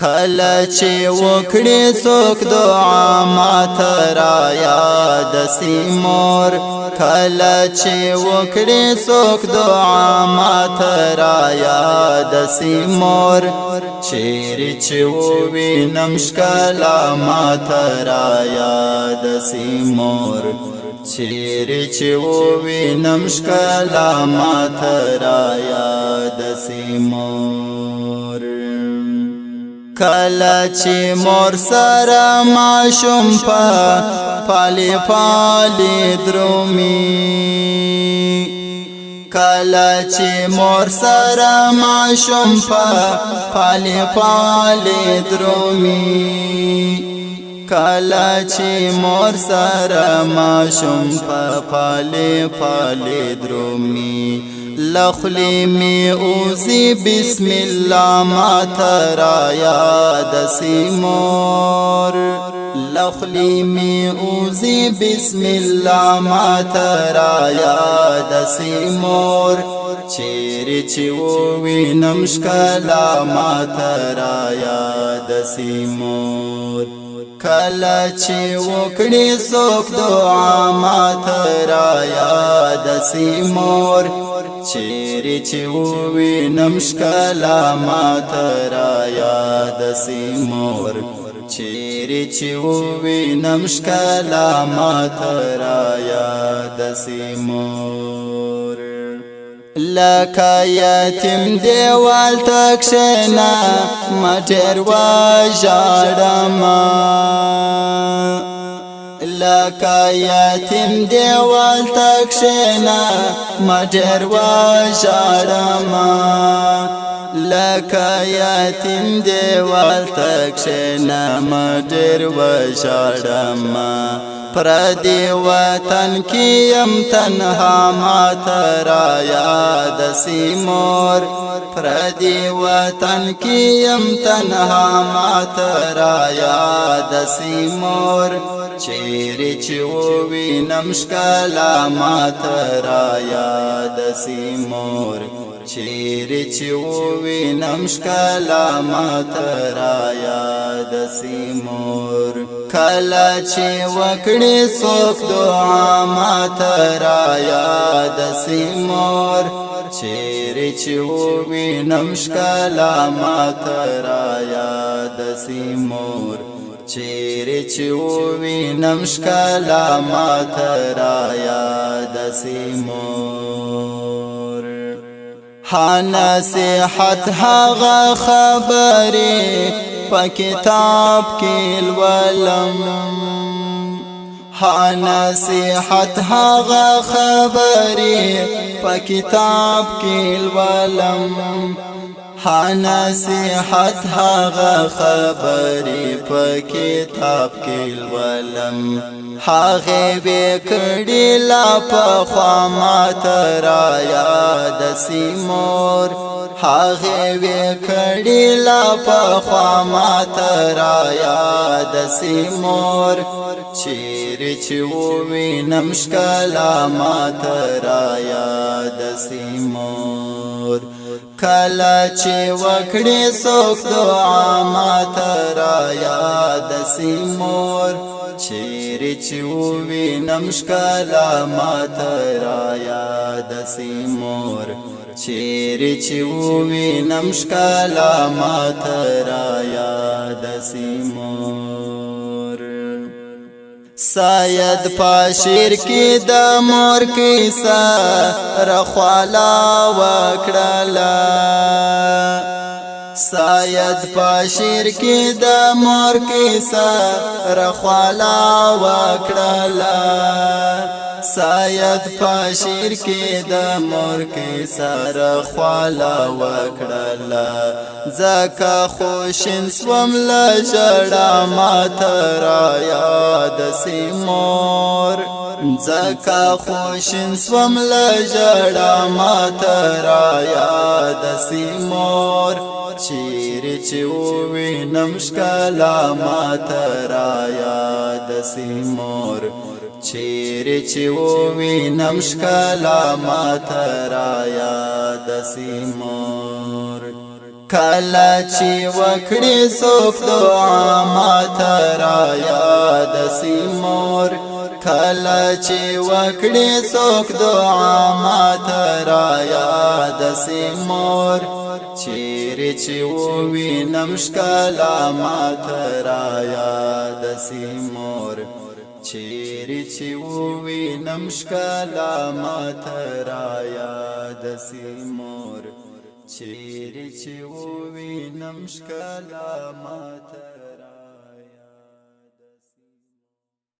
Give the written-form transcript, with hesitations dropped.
کله چې وکړې څوک دعا ماته را یاد سي مور کله چې وکړې څوک دعا ماته را یاد سي مور چیرې چې ووینم ښکلا ماته را یاد سي مور چیرې چې ووینم ښکلا ماته را یاد سي مور کله چې مور سره ماشوم په پالي پالي درومي کله چې مور سره ماشوم په پالي پالي درومي کله چې مور سره ماشوم په پالي پالي درومي لخلی می اوزی بسم الله ماته را یاد سي مور لخلی می اوزی بسم الله ماته را یاد سي مور چیرې چې ووینم ښکلا ماته را یاد سي مور کله چې وکړې څوک دعا ماته را یاد سي مور چیرې چې ووینم ښکلا ماته را یاد سي مور چیرې چې ووینم ښکلا ماته را یاد سي مور لکه یتیم دیوال ته کښېنه ما ډېر وژاړمه لکه یتیم دیوال ته کښېنه ما ډېر وژاړمه لکه یتیم دیوال ته کښېنه ما ډېر وژاړمه پردی وطن کې یم تنها ماته را یاد سي مور پردی وطن کې یم تنها ماته را یاد سي مور چیرې چې ووینم ښکلا ماته را یاد سي مور چیرې چې ووینم ښکلا ماته را یاد سي مور کله چې وکړې څوک دعا ماته را یاد سي مور چیرې چې ووینم ښکلا ماته را یاد سي مور چیرې چې ووینم ښکلا ماته را یاد سي مور ها نصیحت هغه خبرې په کتاب کې لولم ها نصیحت هغه خبرې په کتاب کې لولم ها نصیحت هغه خبرې په کتاب کې لولم هغه وکړې لا پخوا ماته را یاد سي مور هغه وکړې لا پخوا ماته را یاد سي مور چیرې چې ووینم ښکلا ماته را یاد سي مور کله چې وکړې څوک دعا ماته را یاد سي مور چیرې چې ووینم ښکلا ماته را یاد سي مور چیرې چې ووینم ښکلا ماته را یاد سي مور ساید په شعر کې د مور کیسه رخواله وکړله ساید په شعر کې د مور کیسه رخواله وکړله ساید په شعر کې د مور کیسه رخواله وکړله ځکه خوشین سوم له ژړا ماته را یاد سي مور ځکه خوشین سوم له ژړا ماته را یاد سي مور چیرې چې ووینم ښکلا ماته را یاد سي مور چیرې چې ووینم ښکلا ماته را یاد سي مور کله چې وکړې څوک دعا ماته را یاد سي مور کله چې وکړې څوک دعا ماته را یاد سي مور چیرې چې ووینم ښکلا ماته را یاد سي مور چیرې چې ووینم ښکلا ماته را یاد سي مور چیرې چې ووینم ښکلا ماته